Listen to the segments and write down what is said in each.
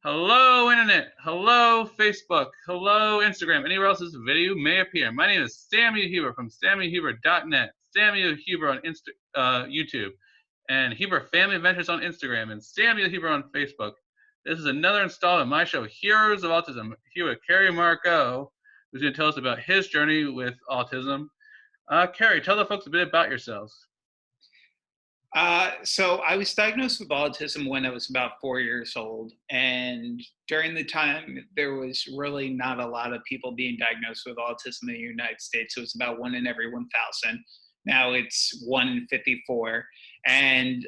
Hello, Internet. Hello, Facebook. Hello, Instagram. Anywhere else this video may appear. My name is Samuel Huber from SamuelHuber.net, Samuel Huber on YouTube, and Huber Family Adventures on Instagram, and Samuel Huber on Facebook. This is another installment of my show, Heroes of Autism. Here with Kerry Margo, who's going to tell us about his journey with autism. Kerry, tell the folks a bit about yourselves. So I was diagnosed with autism when I was about 4 years old. And during the time, there was really not a lot of people being diagnosed with autism in the United States. It was about one in every 1,000. Now it's 1 in 54. And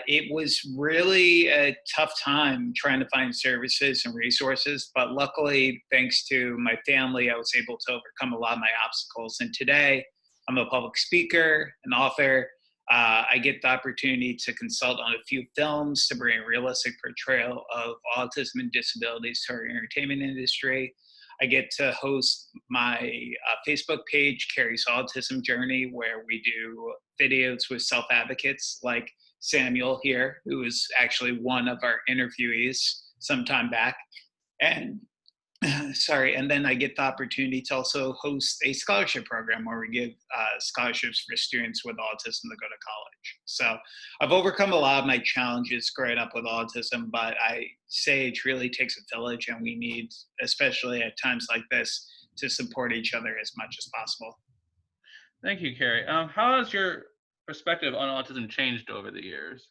it was really a tough time trying to find services and resources. But luckily, thanks to my family, I was able to overcome a lot of my obstacles. And today, I'm a public speaker, an author. I get the opportunity to consult on a few films to bring a realistic portrayal of autism and disabilities to our entertainment industry. I get to host my Facebook page, Kerrys Autism Journey, where we do videos with self advocates like Samuel here, who is actually one of our interviewees some time back. And sorry, and then I get the opportunity to also host a scholarship program where we give scholarships for students with autism to go to college. So I've overcome a lot of my challenges growing up with autism, but I say it really takes a village, and we need, especially at times like this, to support each other as much as possible. Thank you, Kerry. How has your perspective on autism changed over the years?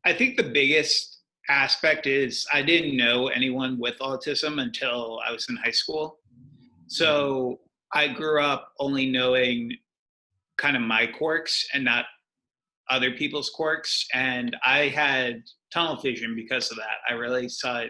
I think the biggest aspect is I didn't know anyone with autism until I was in high school. Mhm. So I grew up only knowing kind of my quirks and not other people's quirks. And I had tunnel vision because of that. I really saw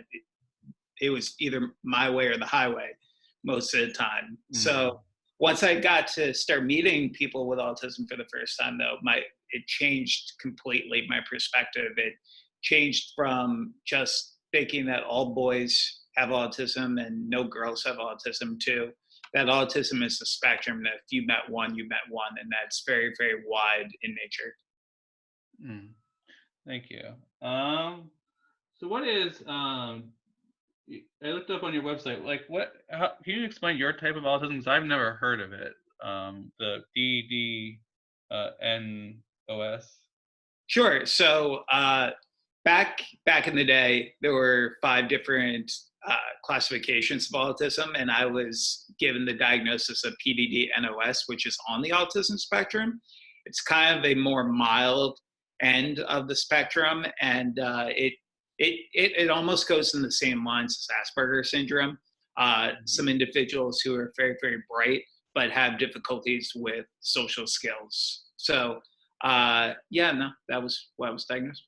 it was either my way or the highway most of the time. So Mhm. once I got to start meeting people with autism for the first time, though, my it changed completely my perspective. It changed from just thinking that all boys have autism and no girls have autism to that autism is a spectrum, that if you met one, you met one, and that's very, very wide in nature. Mm. Thank you. Um, so what is I looked up on your website. Like, can you explain your type of autism? Because I've never heard of it. The DDNOS. Sure. So back in the day, there were five different classifications of autism, and I was given the diagnosis of PDD-NOS, which is on the autism spectrum. It's kind of a more mild end of the spectrum, and it almost goes in the same lines as Asperger's syndrome. Some individuals who are very, very bright but have difficulties with social skills. So yeah, no, that was what I was diagnosed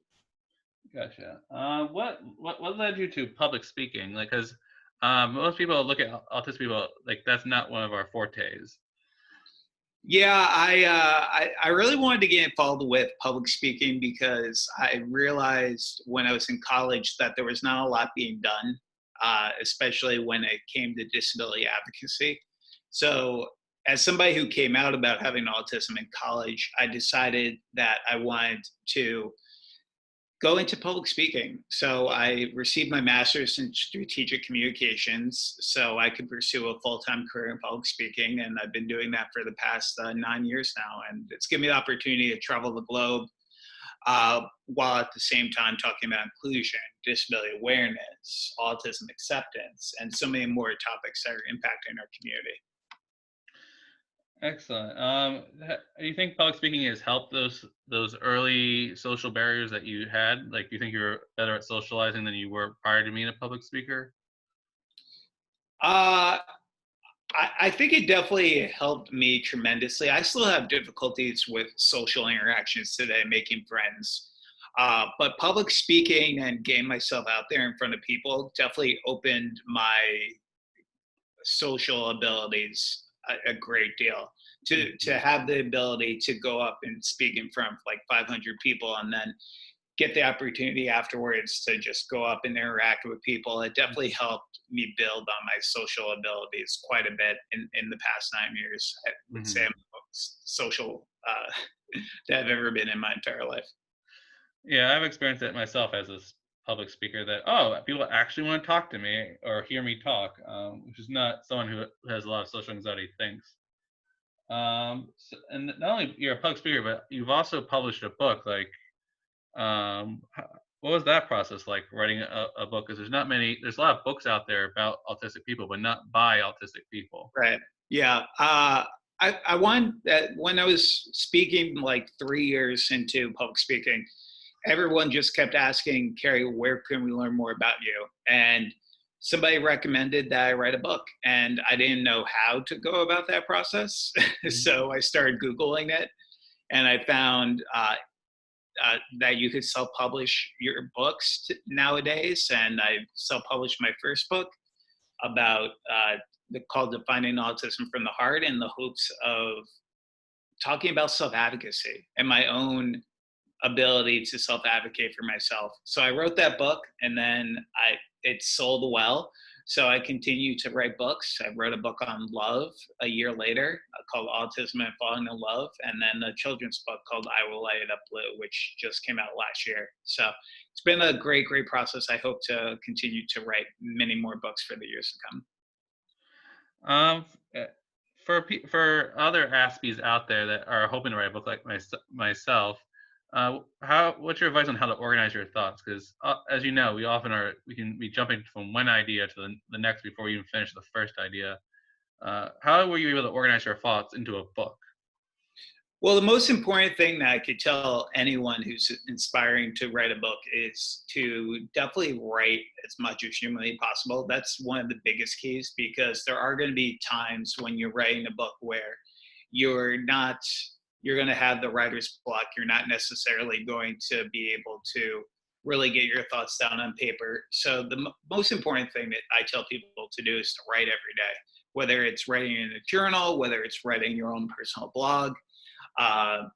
Gotcha. What led you to public speaking? Like, because most people look at autistic people like that's not one of our fortes. Yeah, I really wanted to get involved with public speaking because I realized when I was in college that there was not a lot being done, especially when it came to disability advocacy. So, as somebody who came out about having autism in college, I decided that I wanted to go into public speaking. So I received my master's in strategic communications so I could pursue a full-time career in public speaking. And I've been doing that for the past 9 years now. And it's given me the opportunity to travel the globe while at the same time talking about inclusion, disability awareness, autism acceptance, and so many more topics that are impacting our community. Excellent. Do you think public speaking has helped those early social barriers that you had? Like, do you think you're better at socializing than you were prior to being a public speaker? Uh, I think it definitely helped me tremendously. I still have difficulties with social interactions today, making friends. But public speaking and getting myself out there in front of people definitely opened my social abilities a great deal. To Mhm. have the ability to go up and speak in front of like 500 people and then get the opportunity afterwards to just go up and interact with people, it definitely helped me build on my social abilities quite a bit in the past 9 years. I would say I'm Mhm. the most social that I've ever been in my entire life. Yeah, I've experienced it myself as a public speaker that, oh, people actually want to talk to me or hear me talk, which is not someone who has a lot of social anxiety thinks. And not only you're a public speaker, but you've also published a book. Like, what was that process like writing a book? Because there's a lot of books out there about autistic people, but not by autistic people. Right. Yeah. I want that when I was speaking like 3 years into public speaking, everyone just kept asking, Kerry, where can we learn more about you? And somebody recommended that I write a book, and I didn't know how to go about that process. Mhm. So I started Googling it, and I found that you could self-publish your books nowadays. And I self-published my first book about called Defining Autism from the Heart, in the hopes of talking about self-advocacy and my own ability to self-advocate for myself. So I wrote that book, and then it sold well. So I continued to write books. I wrote a book on love a year later called Autism and Falling in Love, and then a children's book called I Will Light It Up Blue, which just came out last year. So it's been a great, great process. I hope to continue to write many more books for the years to come. Um, f- uh, for other Aspies out there that are hoping to write a book like myself, how what's your advice on how to organize your thoughts? Because as you know, we can be jumping from one idea to the next before we even finish the first idea. How were you able to organize your thoughts into a book? Well, the most important thing that I could tell anyone who's inspiring to write a book is to definitely write as much as humanly possible. That's one of the biggest keys, because there are going to be times when you're writing a book where you're not, you're going to have the writer's block. You're not necessarily going to be able to really get your thoughts down on paper. So the most important thing that I tell people to do is to write every day, whether it's writing in a journal, whether it's writing your own personal blog,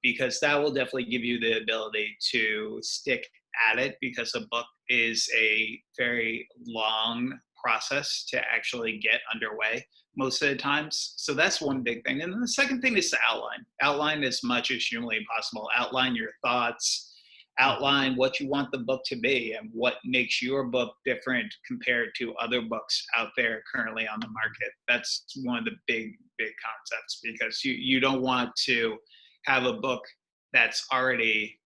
because that will definitely give you the ability to stick at it, because a book is a very long process to actually get underway most of the times. So that's one big thing. And then the second thing is to outline as much as humanly possible, outline your thoughts, Mhm. outline what you want the book to be and what makes your book different compared to other books out there currently on the market. That's one of the big concepts, because you don't want to have a book that's already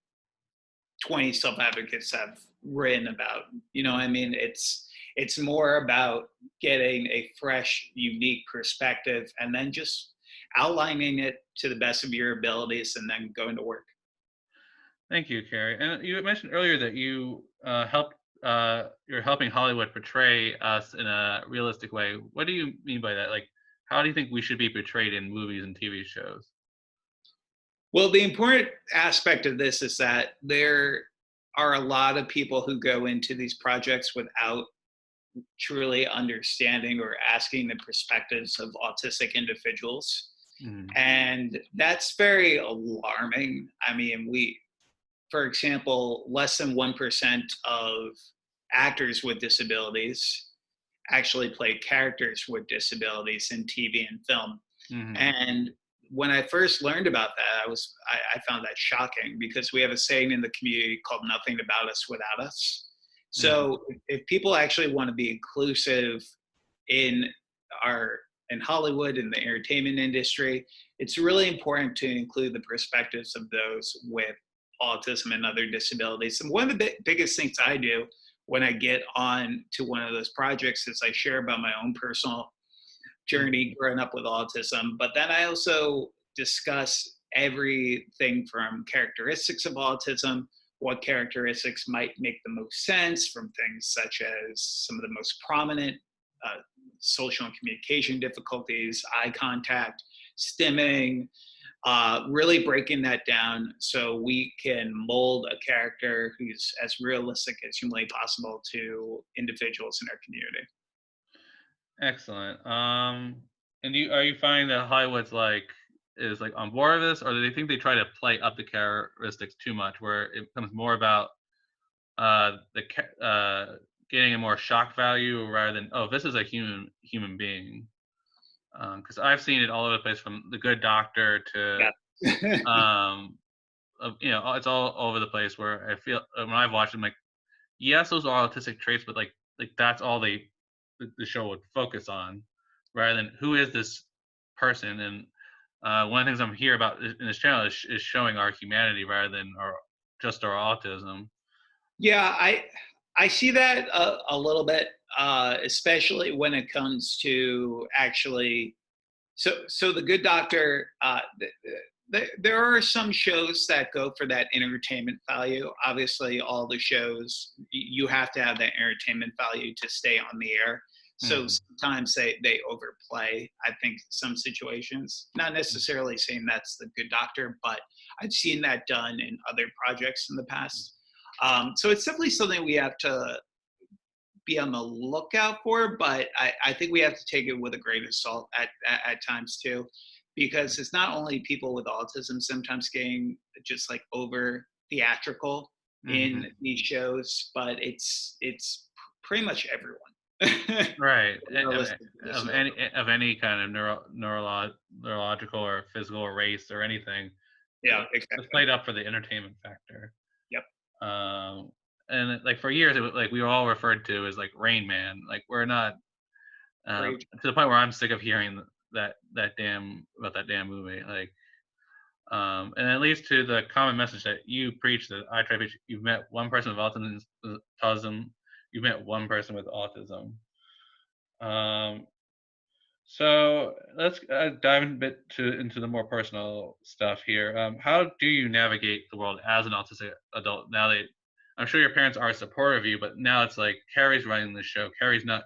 20 self-advocates have written about. You know what I mean? It's more about getting a fresh, unique perspective, and then just outlining it to the best of your abilities, and then going to work. Thank you, Carrie. And you mentioned earlier that you're helping Hollywood portray us in a realistic way. What do you mean by that? Like, how do you think we should be portrayed in movies and TV shows? Well, the important aspect of this is that there are a lot of people who go into these projects without truly understanding or asking the perspectives of autistic individuals. Mhm. And that's very alarming. I mean, for example, less than 1% of actors with disabilities actually play characters with disabilities in TV and film. Mhm. And when I first learned about that, I found that shocking, because we have a saying in the community called "Nothing about us without us." Mhm. So if people actually want to be inclusive in our in Hollywood, in the entertainment industry, it's really important to include the perspectives of those with autism and other disabilities. And one of the biggest things I do when I get on to one of those projects is I share about my own personal Mhm. journey growing up with autism, but then I also discuss everything from characteristics of autism, what characteristics might make the most sense, from things such as some of the most prominent uh, social and communication difficulties, eye contact, stimming, really breaking that down so we can mold a character who's as realistic as humanly possible to individuals in our community. Excellent. And are you finding that Hollywood's is like on board with this, or do they think they try to play up the characteristics too much, where it becomes more about getting a more shock value rather than, oh, this is a human being? Because I've seen it all over the place, from The Good Doctor to Yeah. it's all over the place. Where I feel when I've watched them, like yes, those are autistic traits, but like that's all the show would focus on, rather than who is this person. And one of the things I'm here about in this channel is showing our humanity rather than our just our autism. Yeah, I see that a little bit, especially when it comes to actually. So the Good Doctor. There are some shows that go for that entertainment value. Obviously, all the shows you have to have that entertainment value to stay on the air. So Mhm. sometimes they overplay. I think some situations. Not necessarily saying that's the Good Doctor, but I've seen that done in other projects in the past. So it's definitely something we have to be on the lookout for, but I think we have to take it with a grain of salt at times too, because it's not only people with autism sometimes getting just like over theatrical in Mhm. these shows, but it's pretty much everyone. Right. Realistic disability. Of any kind of neurological or physical race or anything, Yeah, it's exactly. played up for the entertainment factor. Yep. Um, like for years, like we were all referred to as like Rain Man. Like we're not Preach. to the point where I'm sick of hearing that damn about that damn movie. Like, and it leads to the common message that you preach that I try to preach. You've met one person with autism. You've met one person with autism. Um, so let's dive in a bit into the more personal stuff here. How do you navigate the world as an autistic adult now that I'm sure your parents are supportive of you, but now it's like Kerry's running the show. Kerry's not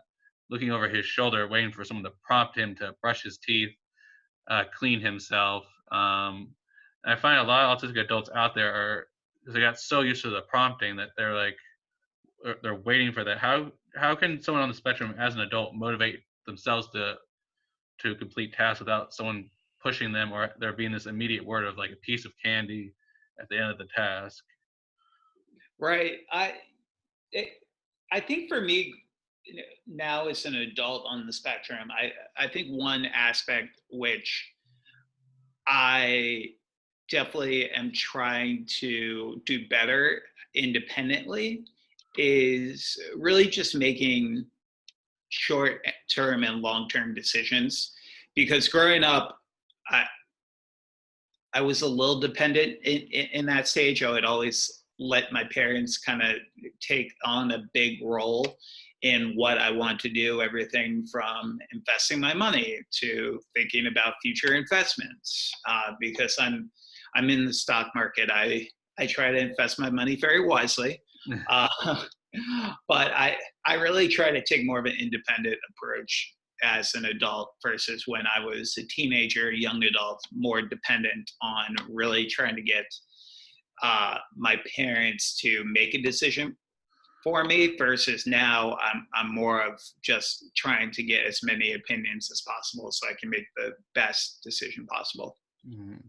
looking over his shoulder, waiting for someone to prompt him to brush his teeth, clean himself. And I find a lot of autistic adults out there are because they got so used to the prompting that they're like they're waiting for that. How can someone on the spectrum as an adult motivate themselves to complete tasks without someone pushing them or there being this immediate word of like a piece of candy at the end of the task? Right. It, I think for me now as an adult on the spectrum, I think one aspect which I definitely am trying to do better independently is really just making short term and long term decisions. Because growing up, I, I was a little dependent in that stage. I would always let my parents kind of take on a big role in what I want to do, everything from investing my money to thinking about future investments. Because I'm in the stock market. I try to invest my money very wisely. Uh, but I really try to take more of an independent approach as an adult versus when I was a teenager, young adult, more dependent on really trying to get my parents to make a decision for me versus now I'm more of just trying to get as many opinions as possible so I can make the best decision possible. Mhm.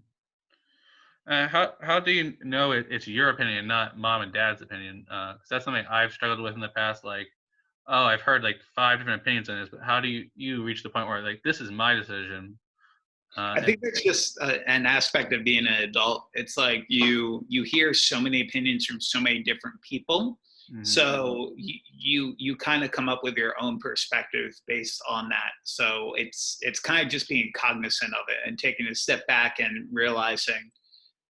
How do you know it's your opinion, not mom and dad's opinion? 'Cause that's something I've struggled with in the past. Like, oh, I've heard like five different opinions on this, but how do you reach the point where like this is my decision? I And think there's just an aspect of being an adult. It's like you hear so many opinions from so many different people, mhm, so you kind of come up with your own perspective based on that. So it's kind of just being cognizant of it and taking a step back and realizing,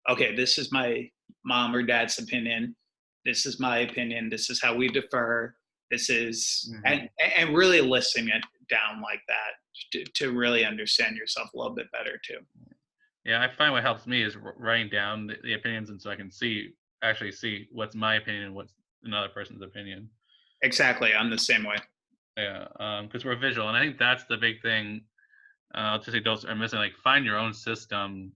okay, this is my mom or dad's opinion. This is my opinion. This is how we differ. This is mhm. and really listing it down like that to really understand yourself a little bit better too. Yeah, I find what helps me is writing down the opinions, and so I can actually see what's my opinion and what's another person's opinion. Exactly, I'm the same way. Yeah, because we're visual, and I think that's the big thing autistic adults are missing. Like, find your own system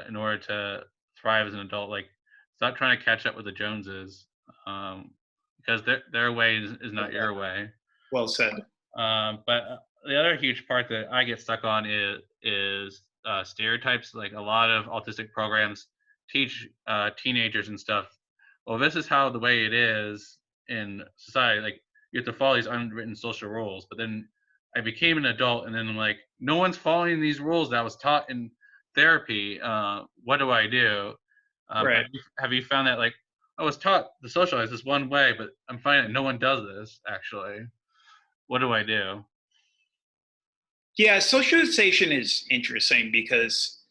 in order to thrive as an adult. Like, stop trying to catch up with the Joneses, because their way is not your way. Well said. But the other huge part that I get stuck on is stereotypes. Like a lot of autistic programs teach teenagers and stuff. Well, this is how the way it is in society. Like you have to follow these unwritten social rules. But then I became an adult, and then I'm like, no one's following these rules that I was taught in therapy. What do I do? Right. Have you found that like I was taught to socialize this one way, but I'm finding that no one does this actually. What do I do? Yeah, socialization is interesting because,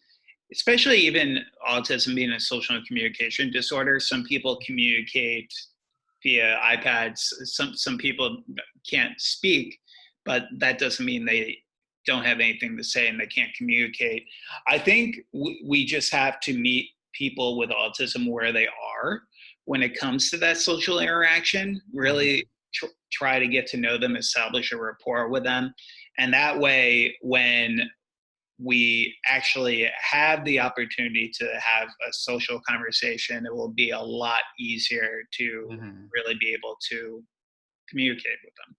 especially even autism being a social and communication disorder, some people communicate via iPads. Some people can't speak, but that doesn't mean they don't have anything to say and they can't communicate. I think we just have to meet people with autism where they are when it comes to that social interaction. Mhm. Really try to get to know them, establish a rapport with them, and that way, when we actually have the opportunity to have a social conversation, it will be a lot easier to Mhm. really be able to communicate with them.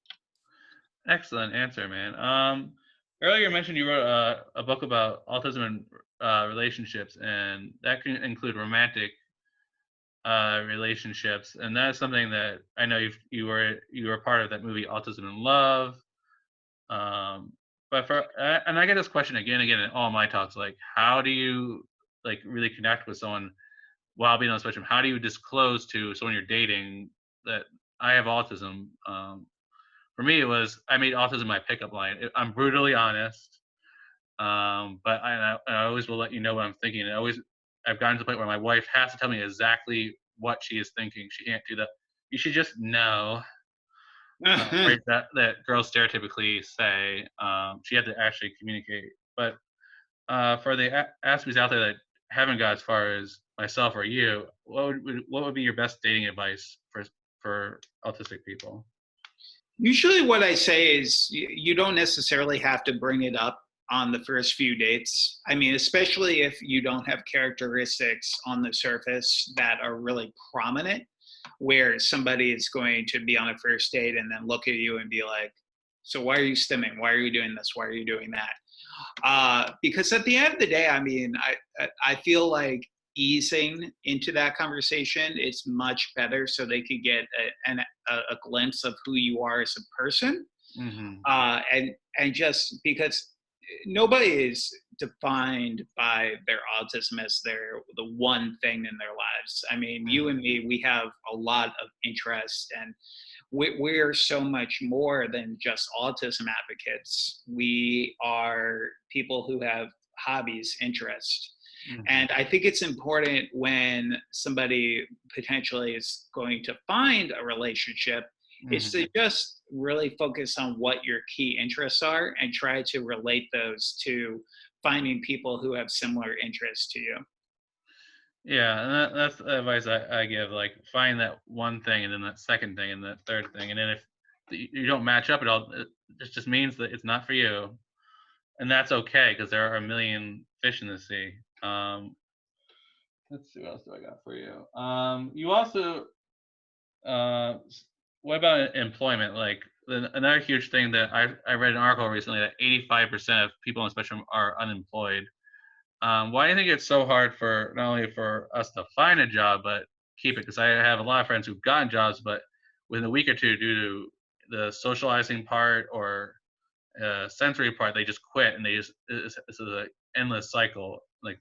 Excellent answer, man. Earlier you mentioned you wrote a book about autism and relationships, and that can include romantic relationships, and that's something that I know you were part of that movie Autism in Love. Um, but and I get this question again and again in all my talks, like how do you like really connect with someone while being on the spectrum? How do you disclose to someone you're dating that I have autism? For me, it was I made autism my pickup line. I'm brutally honest, but I always will let you know what I'm thinking. I've gotten to the point where my wife has to tell me exactly what she is thinking. She can't do that. You should just know. Phrase that girls stereotypically say. She had to actually communicate. But for the aspects out there that haven't got as far as myself or you, what would be your best dating advice for autistic people? Usually, what I say is you don't necessarily have to bring it up on the first few dates. I mean, especially if you don't have characteristics on the surface that are really prominent, where somebody is going to be on a first date and then look at you and be like, "So why are you stimming? Why are you doing this? Why are you doing that?" Because at the end of the day, I mean, I feel like easing into that conversation is much better, so they could get a glimpse of who you are as a person, Hmm. and just because nobody is defined by their autism as the one thing in their lives. I mean, you and Hmm. me, we have a lot of interest, and we're so much more than just autism advocates. We are people who have hobbies, interests. Hmm. And I think it's important when somebody potentially is going to find a relationship is to Hmm. just really focus on what your key interests are and try to relate those to finding people who have similar interests to you. Yeah, and that's the advice I give. Like, find that one thing, and then that second thing, and that third thing, and then if you don't match up at all, it just means that it's not for you, and that's okay because there are a million fish in the sea. Let's see what else do I got for you. You also, what about employment? Like another huge thing that I read an article recently that 85% of people on the spectrum are unemployed. Why do you think it's so hard for not only for us to find a job but keep it? Because I have a lot of friends who've gotten jobs, but within a week or two, due to the socializing part or sensory part, they just quit, and it's an endless cycle. Like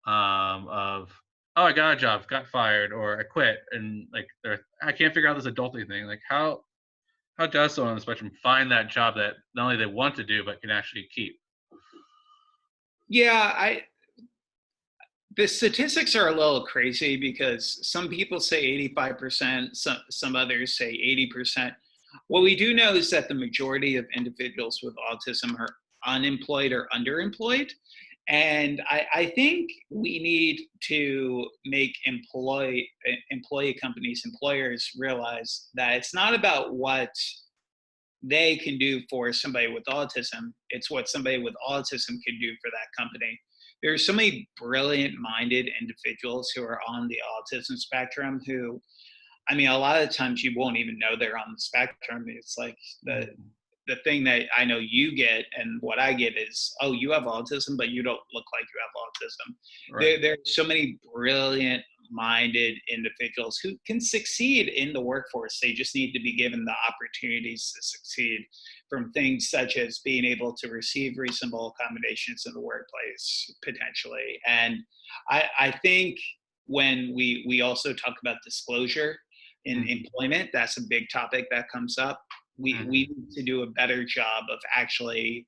of oh, I got a job, got fired, or I quit, and like I can't figure out this adulting thing. Like how does someone on the spectrum find that job that not only they want to do but can actually keep? Yeah, I the statistics are a little crazy because some people say 85%, some others say 80%. What we do know is that the majority of individuals with autism are unemployed or underemployed. And I think we need to make employee companies, employers realize that it's not about what they can do for somebody with autism. It's what somebody with autism can do for that company. There's so many brilliant minded individuals who are on the autism spectrum who, I mean, a lot of times you won't even know they're on the spectrum. It's like Mhm. the thing that I know you get and what I get is, oh, you have autism, but you don't look like you have autism. Right. There are so many brilliant minded individuals who can succeed in the workforce. They just need to be given the opportunities to succeed, from things such as being able to receive reasonable accommodations in the workplace potentially. And I think when we also talk about disclosure in Mhm. employment. That's a big topic that comes up. We Mhm. need to do a better job of actually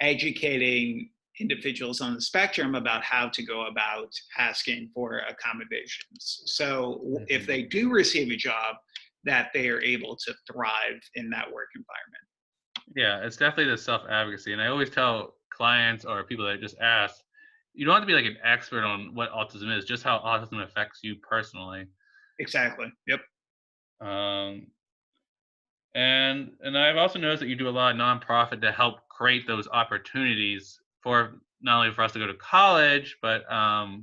educating individuals on the spectrum about how to go about asking for accommodations. So if Mhm. they do receive a job, that they are able to thrive in that work environment. Yeah, it's definitely the self advocacy, and I always tell clients or people that just ask, you don't have to be like an expert on what autism is, just how autism affects you personally. Exactly. Yep. Um, and I've also noticed that you do a lot of nonprofit to help create those opportunities for not only for us to go to college, but a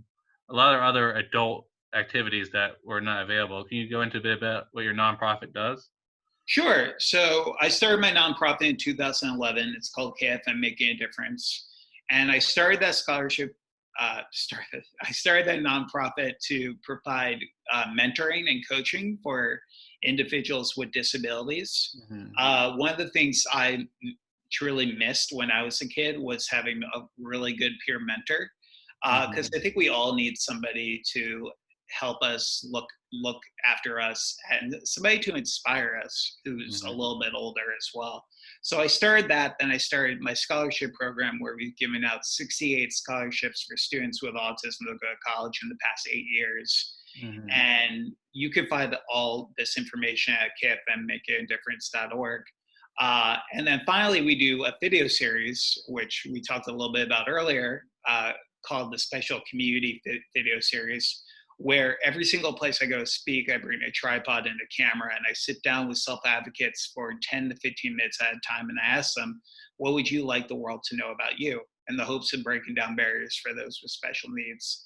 lot of other adult activities that were not available. Can you go into a bit about what your nonprofit does? Sure. So I started my nonprofit in 2011. It's called KFM Making a Difference, and I started that scholarship. I started that nonprofit to provide mentoring and coaching for individuals with disabilities. Hmm. One of the things I truly missed when I was a kid was having a really good peer mentor, because Hmm. I think we all need somebody to help us look after us and somebody to inspire us who's a Hmm. little bit older as well. So I started that. Then I started my scholarship program where we've given out 68 scholarships for students with autism to go to college in the past 8 years. Hmm. And you can find all this information at kfmmakeindifference.org. And then finally, we do a video series, which we talked a little bit about earlier, called the Special Community Video Series, where every single place I go to speak, I bring a tripod and a camera, and I sit down with self advocates for 10 to 15 minutes at a time, and I ask them, what would you like the world to know about you? In the hopes of breaking down barriers for those with special needs.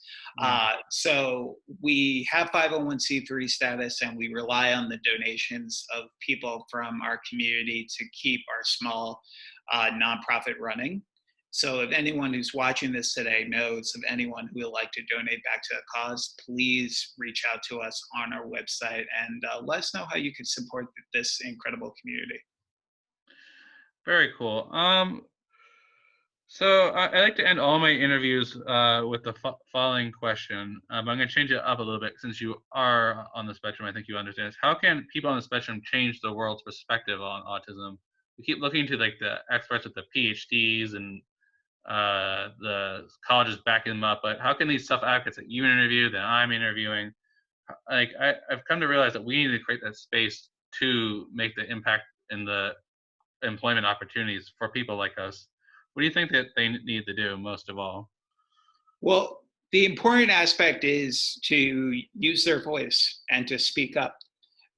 So we have 501c3 status, and we rely on the donations of people from our community to keep our small nonprofit running. So if anyone who's watching this today knows of anyone who would like to donate back to the cause, please reach out to us on our website and let us know how you can support this incredible community. Very cool. So I like to end all my interviews with the following question. I'm going to change it up a little bit since you are on the spectrum. I think you understand this. How can people on the spectrum change the world's perspective on autism? We keep looking to like the experts with the PhDs and the colleges backing them up, but how can these self advocates that you interview, that I'm interviewing, like I've come to realize that we need to create that space to make the impact in the employment opportunities for people like us. What do you think that they need to do most of all? Well, the important aspect is to use their voice and to speak up,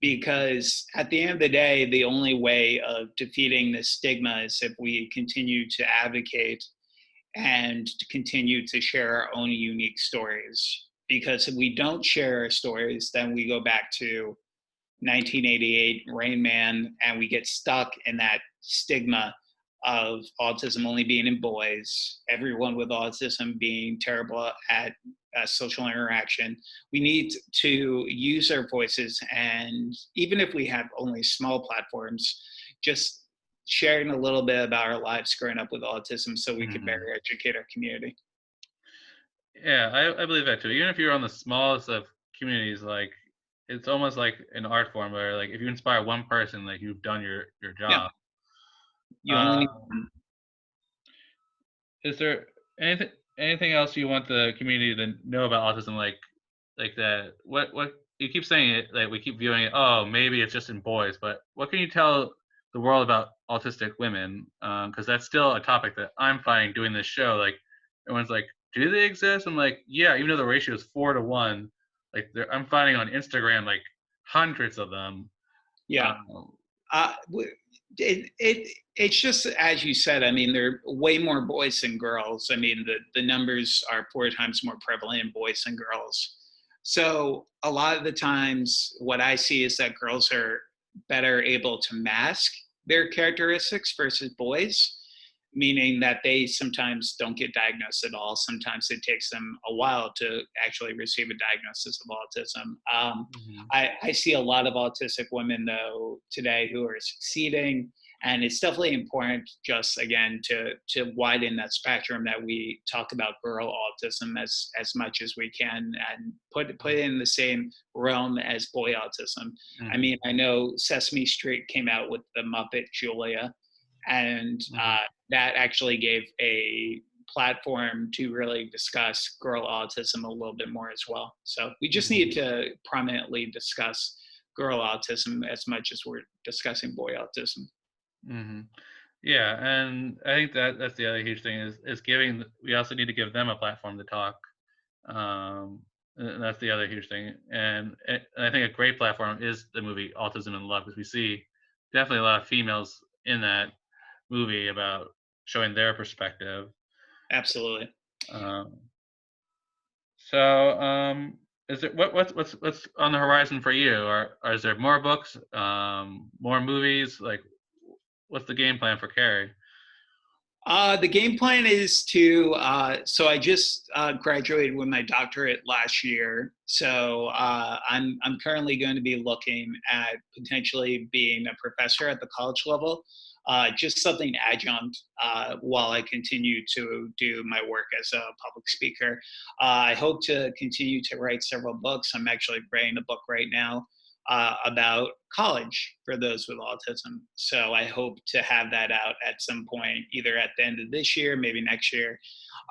because at the end of the day, the only way of defeating this stigma is if we continue to advocate and to continue to share our own unique stories. Because if we don't share our stories, then we go back to 1988 Rain Man, and we get stuck in that stigma of autism only being in boys, everyone with autism being terrible at social interaction. We need to use our voices, and even if we have only small platforms, just sharing a little bit about our lives growing up with autism so we can Hmm. better educate our community. Yeah, I believe that too. Even if you're on the smallest of communities, like it's almost like an art form where like if you inspire one person, like you've done your Yeah, job. you only need Uh, is there anything else you want the community to know about autism? Like that? What you keep saying it like we keep viewing it. Oh, maybe it's just in boys, but what can you tell the world about autistic women? Because that's still a topic that I'm finding doing this show. Like everyone's like, do they exist? I'm like, yeah. Even though the ratio is 4 to 1, like I'm finding on Instagram like hundreds of them. Yeah. Um, Uh, it's just as you said. I mean, there are way more boys than girls. I mean, the numbers are 4 times more prevalent in boys than girls. So a lot of the times, what I see is that girls are better able to mask their characteristics versus boys, meaning that they sometimes don't get diagnosed at all. Sometimes it takes them a while to actually receive a diagnosis of autism. mhm. I see a lot of autistic women, though, today who are succeeding And it's definitely important, just again, to widen that spectrum, that we talk about girl autism as much as we can, and put it in the same realm as boy autism. I Mm-hmm. mean, I know Sesame Street came out with the Muppet Julia, and Mm-hmm. that actually gave a platform to really discuss girl autism a little bit more as well. So we just Mm-hmm. need to prominently discuss girl autism as much as we're discussing boy autism. Mm-hmm. Yeah, and I think that that's the other huge thing is giving. We also need to give them a platform to talk. And that's the other huge thing. And I think a great platform is the movie Autism in Love, because we see definitely a lot of females in that movie about showing their perspective. Absolutely. Um, so, is it what's on the horizon for you? Or is there more books, more movies? Like, what's the game plan for Kerry? The game plan is to, so I just graduated with my doctorate last year. So I'm currently going to be looking at potentially being a professor at the college level, just something adjunct while I continue to do my work as a public speaker. I hope to continue to write several books. I'm actually writing a book right now about college for those with autism. So I hope to have that out at some point, either at the end of this year, maybe next year.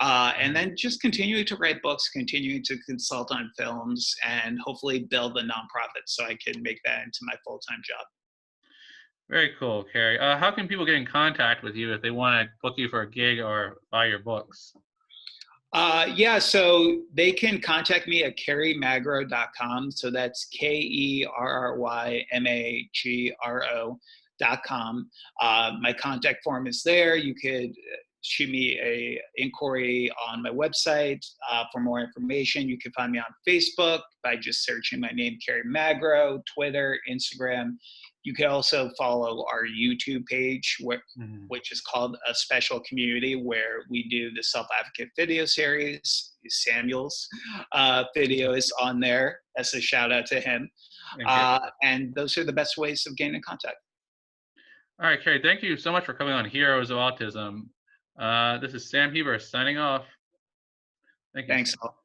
And Mhm. then just continuing to write books, continuing to consult on films, and hopefully build a nonprofit so I can make that into my full-time job. Very cool, Kerry. How can people get in contact with you if they want to book you for a gig or buy your books? Yeah, so they can contact me at kerrymagro.com. So that's KERRYMAGRO.com. My contact form is there. You could shoot me a inquiry on my website for more information. You can find me on Facebook by just searching my name, Kerry Magro, Twitter, Instagram. You can also follow our YouTube page, Mhm. which is called A Special Community, where we do the Self Advocate video series. Samuel's video is on there. That's a shout out to him. And Ker- And those are the best ways of getting in contact. All right, Kerry, thank you so much for coming on Heroes of Autism. This is Sam Heber signing off. Thank you. Thanks all.